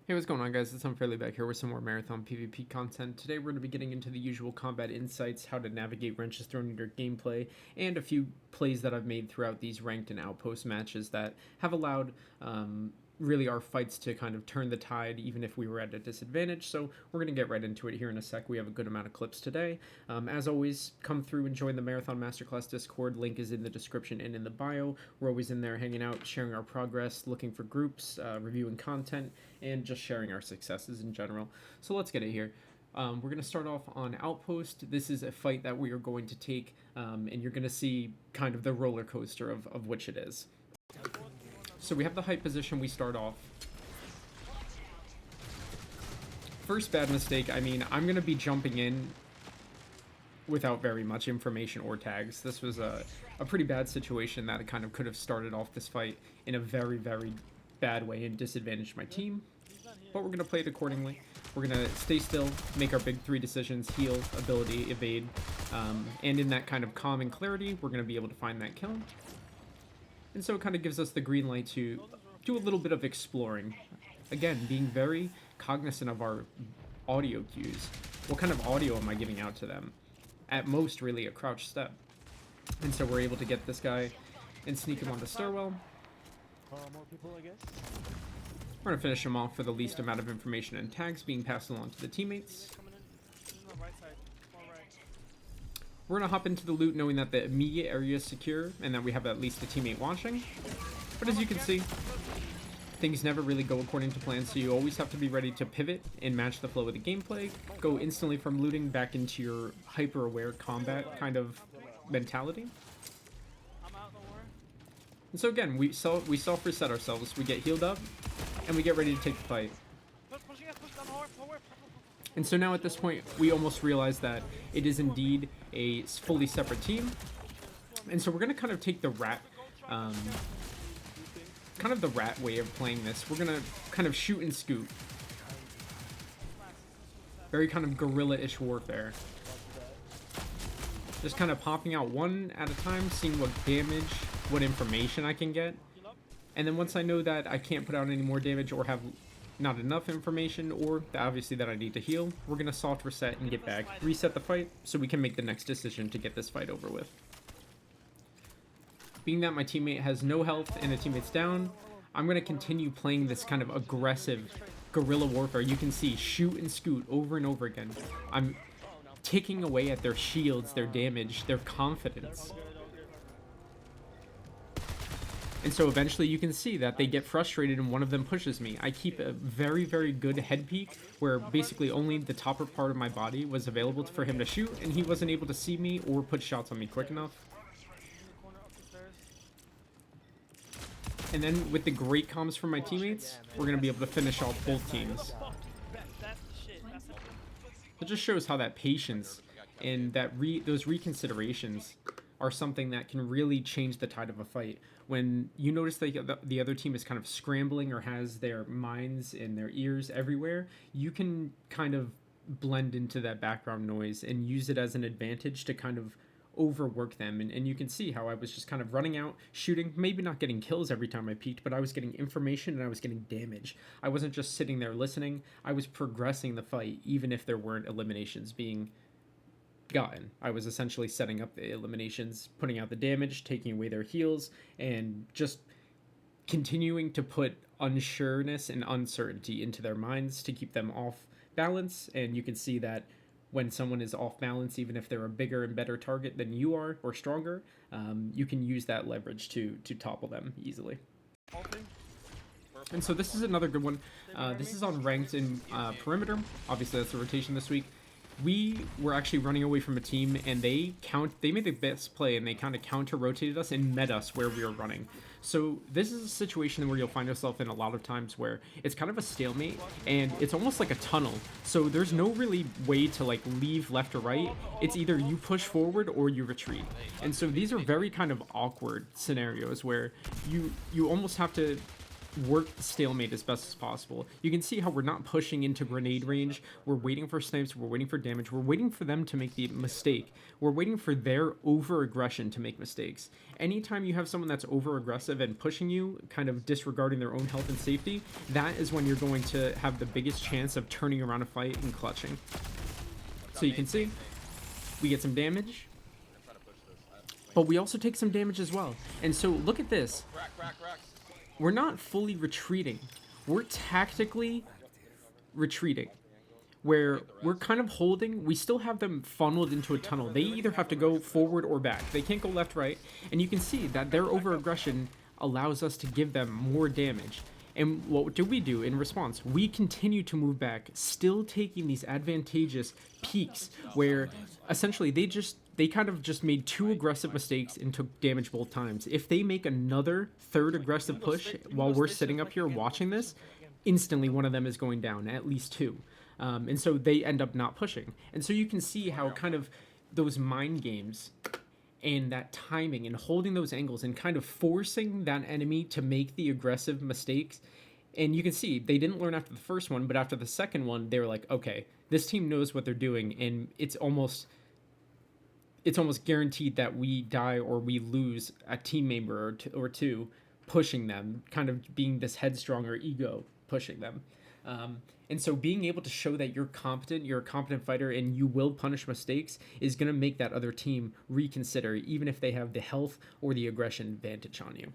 Hey, what's going on, guys? It's Unfairly back here with some more Marathon PvP content. Today we're going to be getting into the usual combat insights, how to navigate wrenches thrown into your gameplay, and a few plays that I've made throughout these ranked and outpost matches that have allowed really our fights to kind of turn the tide even if we were at a disadvantage. So we're going to get right into it here in a sec. We have a good amount of clips today. As always, come through and join the Marathon Masterclass Discord. Link is in the description and in the bio. We're always in there hanging out, sharing our progress, looking for groups, reviewing content, and just sharing our successes in general. So let's get it here. We're going to start off on Outpost. This is a fight that we are going to take, and you're going to see kind of the roller coaster of which it is. So we have the height position we start off. First bad mistake, I mean, I'm going to be jumping in without very much information or tags. This was a pretty bad situation that kind of could have started off this fight in a very, very bad way and disadvantaged my team. But we're going to play it accordingly. We're going to stay still, make our big three decisions: heal, ability, evade. And in that kind of calm and clarity, we're going to be able to find that kill. And so it kind of gives us the green light to do a little bit of exploring. Again, being very cognizant of our audio cues. What kind of audio am I giving out to them? At most, really, a crouch step. And so we're able to get this guy and sneak him on the stairwell. More people, I guess. We're going to finish him off for the least amount of information and tags being passed along to the teammates. We're going to hop into the loot knowing that the immediate area is secure and that we have at least a teammate watching. But as you can see, things never really go according to plan, so you always have to be ready to pivot and match the flow of the gameplay. Go instantly from looting back into your hyper-aware combat kind of mentality. And so again, we self-reset ourselves, we get healed up, and we get ready to take the fight. And so now at this point, we almost realize that it is indeed a fully separate team. And so we're going to kind of take the rat, kind of the rat way of playing this. We're going to kind of shoot and scoot. Very kind of guerrilla-ish warfare. Just kind of popping out one at a time, seeing what damage, what information I can get. And then once I know that I can't put out any more damage or have not enough information, or obviously that I need to heal, we're going to soft reset and get back, reset the fight, so we can make the next decision to get this fight over with. Being that my teammate has no health and a teammate's down, I'm going to continue playing this kind of aggressive guerrilla warfare. You can see shoot and scoot over and over again. I'm taking away at their shields, their damage, their confidence. And so eventually you can see that they get frustrated and one of them pushes me. I keep a very, very good head peek where basically only the topper part of my body was available for him to shoot, and he wasn't able to see me or put shots on me quick enough. And then with the great comms from my teammates, we're going to be able to finish off both teams. It just shows how that patience and that those reconsiderations are something that can really change the tide of a fight. When you notice that the other team is kind of scrambling or has their minds and their ears everywhere, you can kind of blend into that background noise and use it as an advantage to kind of overwork them. And you can see how I was just kind of running out, shooting, maybe not getting kills every time I peeked, but I was getting information and I was getting damage. I wasn't just sitting there listening, I was progressing the fight, even if there weren't eliminations being gotten. I was essentially setting up the eliminations, putting out the damage, taking away their heals, and just continuing to put unsureness and uncertainty into their minds to keep them off balance. And you can see that when someone is off balance, even if they're a bigger and better target than you are or stronger, you can use that leverage to topple them easily. And so this is another good one. This is on ranked in perimeter. Obviously that's the rotation this week. We were actually running away from a team, and they made the best play, and they kind of counter-rotated us and met us where we were running. So this is a situation where you'll find yourself in a lot of times where it's kind of a stalemate, and it's almost like a tunnel. So there's no really way to like leave left or right. It's either you push forward or you retreat. And so these are very kind of awkward scenarios where you almost have to work the stalemate as best as possible. You can see how we're not pushing into grenade range. We're waiting for snipes. We're waiting for damage. We're waiting for them to make the mistake. We're waiting for their over-aggression to make mistakes. Anytime you have someone that's over-aggressive and pushing you, kind of disregarding their own health and safety, that is when you're going to have the biggest chance of turning around a fight and clutching. So you can see, we get some damage, but we also take some damage as well. And so look at this. We're not fully retreating. We're tactically retreating, where we're kind of holding. We still have them funneled into a tunnel. They either have to go forward or back. They can't go left, right. And you can see that their over-aggression allows us to give them more damage. And what do we do in response? We continue to move back, still taking these advantageous peaks where essentially they kind of just made 2 aggressive mistakes and took damage both times. If they make another 3rd aggressive push while we're sitting up here watching this, instantly one of them is going down, at least 2. And so they end up not pushing. And so you can see how kind of those mind games and that timing and holding those angles and kind of forcing that enemy to make the aggressive mistakes. And you can see they didn't learn after the first one, but after the second one, they were like, okay, this team knows what they're doing, and it's almost guaranteed that we die or we lose a team member or two pushing them, kind of being this headstrong or ego pushing them. And so being able to show that you're a competent fighter, and you will punish mistakes is going to make that other team reconsider, even if they have the health or the aggression advantage on you.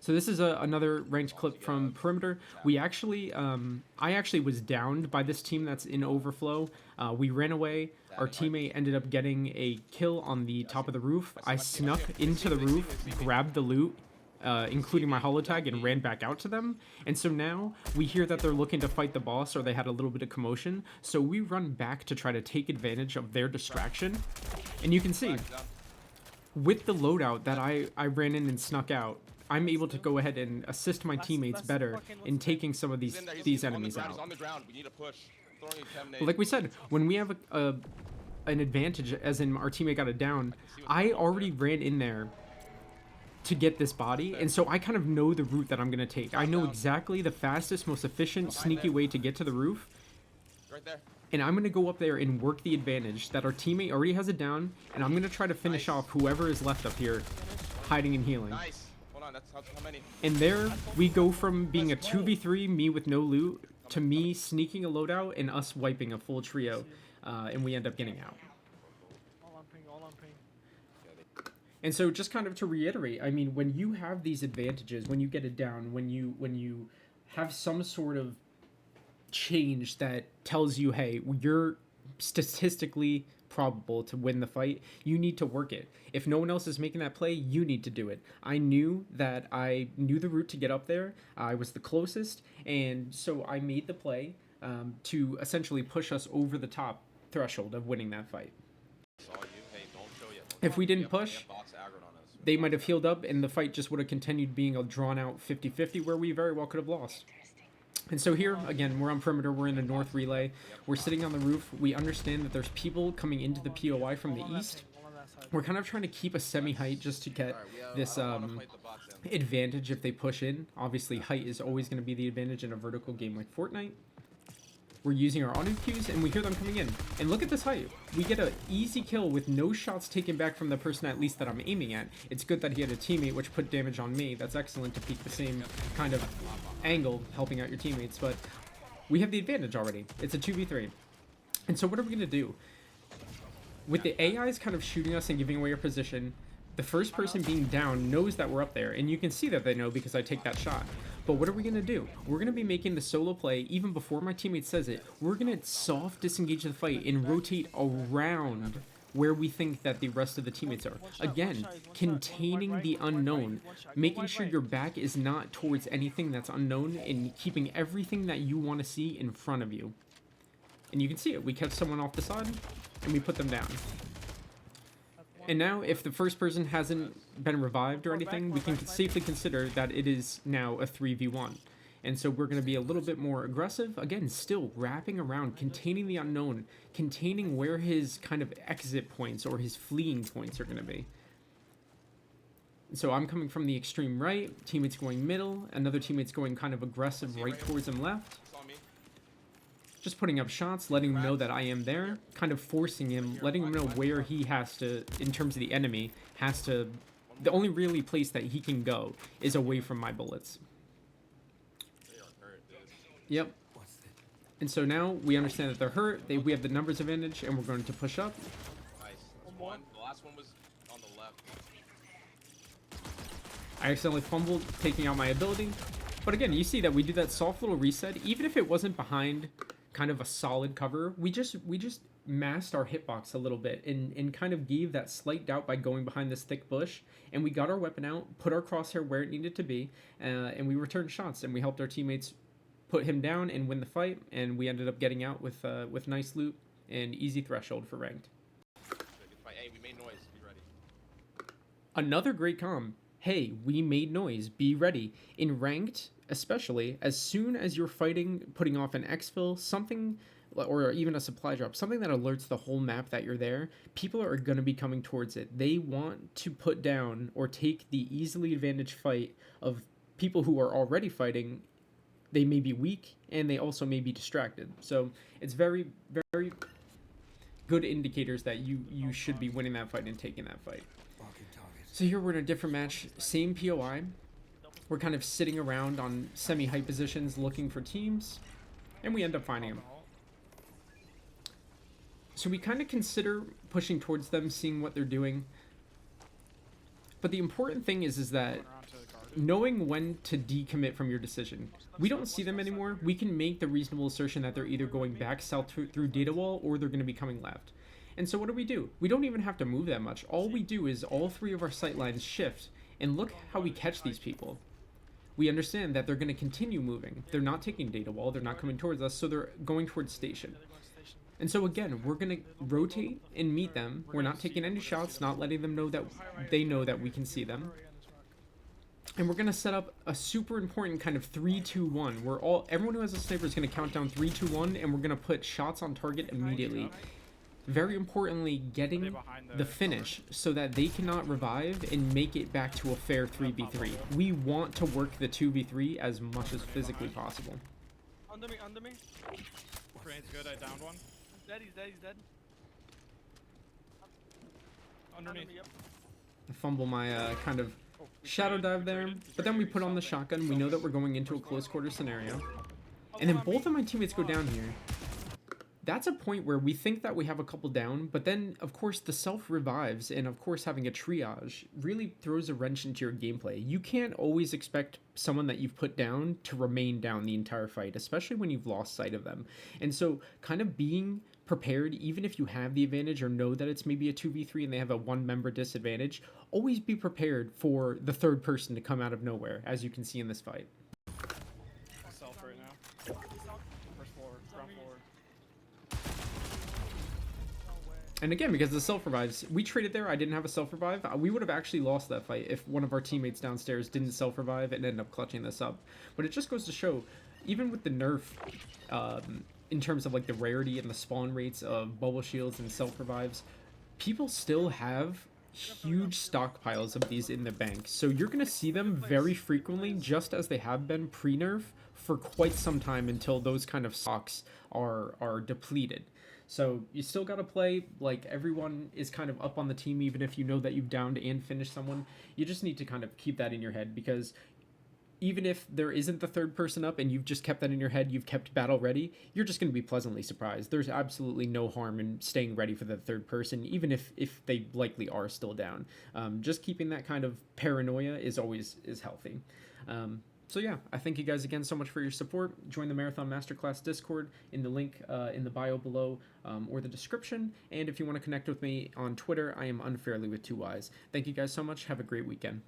So this is another ranked clip from Perimeter. We actually, I actually was downed by this team that's in overflow. We ran away. Our teammate ended up getting a kill on the top of the roof. I snuck into the roof, grabbed the loot, including my holotag, and ran back out to them. And so now we hear that they're looking to fight the boss, or they had a little bit of commotion. So we run back to try to take advantage of their distraction. And you can see, with the loadout that I ran in and snuck out, I'm able to go ahead and assist my teammates better in taking some of these enemies out. But like we said, when we have an advantage, as in our teammate got it down, I already ran in there to get this body, and so I kind of know the route that I'm going to take. I know exactly the fastest, most efficient, sneaky way to get to the roof. And I'm going to go up there and work the advantage that our teammate already has it down, and I'm going to try to finish off whoever is left up here hiding and healing. And there we go from being a 2v3, me with no loot, to me sneaking a loadout and us wiping a full trio, and we end up getting out. And so just kind of to reiterate, I mean, when you have these advantages, when you get it down, when you have some sort of change that tells you, hey, you're statistically probable to win the fight, you need to work it. If no one else is making that play, you need to do it. I knew that I knew the route to get up there. I was the closest, and so I made the play to essentially push us over the top threshold of winning that fight. If we didn't push, they might have healed up, and the fight just would have continued being a drawn-out 50-50 where we very well could have lost. And so here, again, we're on Perimeter, we're in a north relay, we're sitting on the roof, we understand that there's people coming into the POI from the east. We're kind of trying to keep a semi-height just to get this advantage if they push in. Obviously, height is always going to be the advantage in a vertical game like Fortnite. We're using our auto cues, and we hear them coming in. And look at this height. We get an easy kill with no shots taken back from the person, at least that I'm aiming at. It's good that he had a teammate which put damage on me. That's excellent to peek the same kind of angle, helping out your teammates. But we have the advantage already. It's a 2v3. And so what are we going to do? With the AIs kind of shooting us and giving away our position, the first person being down knows that we're up there. And you can see that they know because I take that shot. But what are we going to do? We're going to be making the solo play even before my teammate says it. We're going to soft disengage the fight and rotate around where we think that the rest of the teammates are. Again, containing the unknown, making sure your back is not towards anything that's unknown, and keeping everything that you want to see in front of you. And you can see it. We catch someone off the side, and we put them down. And now, if the first person hasn't been revived or anything, we can safely consider that it is now a 3v1. And so we're going to be a little bit more aggressive. Again, still wrapping around, containing the unknown, containing where his kind of exit points or his fleeing points are going to be. So I'm coming from the extreme right, teammates going middle, another teammate's going kind of aggressive right towards him left. Just putting up shots, letting him know that I am there, kind of forcing him, letting him know where he has to, in terms of the enemy, has to, the only really place that he can go is away from my bullets. Yep. And so now we understand that they're hurt, we have the numbers advantage, and we're going to push up. Nice. One. The last one was on the left. I accidentally fumbled, taking out my ability. But again, you see that we do that soft little reset. Even if it wasn't behind kind of a solid cover, we just masked our hitbox a little bit and kind of gave that slight doubt by going behind this thick bush. And we got our weapon out, put our crosshair where it needed to be, and we returned shots. And we helped our teammates put him down and win the fight. And we ended up getting out with nice loot and easy threshold for ranked. Hey, we made noise. Be ready. Another great comm. Hey, we made noise, be ready. In ranked, especially, as soon as you're fighting, putting off an exfil, something, or even a supply drop, something that alerts the whole map that you're there, people are going to be coming towards it. They want to put down or take the easily advantaged fight of people who are already fighting. They may be weak, and they also may be distracted. So it's very, very good indicators that you should be winning that fight and taking that fight. So here we're in a different match, same POI. We're kind of sitting around on semi-high positions looking for teams, and we end up finding them. So we kind of consider pushing towards them, seeing what they're doing. But the important thing is that knowing when to decommit from your decision. We don't see them anymore. We can make the reasonable assertion that they're either going back south through data wall or they're going to be coming left. And so what do? We don't even have to move that much. All we do is all three of our sight lines shift, and look how we catch these people. We understand that they're going to continue moving. They're not taking data wall, they're not coming towards us, so they're going towards station. And so again, we're going to rotate and meet them. We're not taking any shots, not letting them know that they know that we can see them. And we're going to set up a super important kind of 3-2-1, where everyone who has a sniper is going to count down 3-2-1, and we're going to put shots on target immediately. Very importantly, getting the finish so that they cannot revive and make it back to a fair 3v3. We want to work the 2v3 as much as physically possible. Under me. Brain's good, I downed one. He's dead. Underneath. Yep. I fumble my kind of shadow dive there, but then we put on the shotgun. We know that we're going into a close quarter scenario. And then both of my teammates go down here. That's a point where we think that we have a couple down, but then, of course, the self revives, and of course, having a triage really throws a wrench into your gameplay. You can't always expect someone that you've put down to remain down the entire fight, especially when you've lost sight of them. And so, kind of being prepared, even if you have the advantage or know that it's maybe a 2v3 and they have a one-member disadvantage, always be prepared for the third person to come out of nowhere, as you can see in this fight. Self right now. First floor, ground floor. And again, because the self-revives, we traded there, I didn't have a self-revive. We would have actually lost that fight if one of our teammates downstairs didn't self-revive and ended up clutching this up. But it just goes to show, even with the nerf, in terms of like the rarity and the spawn rates of bubble shields and self-revives, people still have huge stockpiles of these in the bank. So you're going to see them very frequently, just as they have been pre-nerf for quite some time until those kind of stocks are depleted. So you still got to play like everyone is kind of up on the team, even if you know that you've downed and finished someone. You just need to kind of keep that in your head, because even if there isn't the third person up and you've just kept that in your head, you've kept battle ready, you're just going to be pleasantly surprised. There's absolutely no harm in staying ready for the third person, even if they likely are still down. Just keeping that kind of paranoia is healthy. So yeah, I thank you guys again so much for your support. Join the Marathon Masterclass Discord in the link in the bio below or the description. And if you want to connect with me on Twitter, I am unfairly with 2 Ys. Thank you guys so much. Have a great weekend.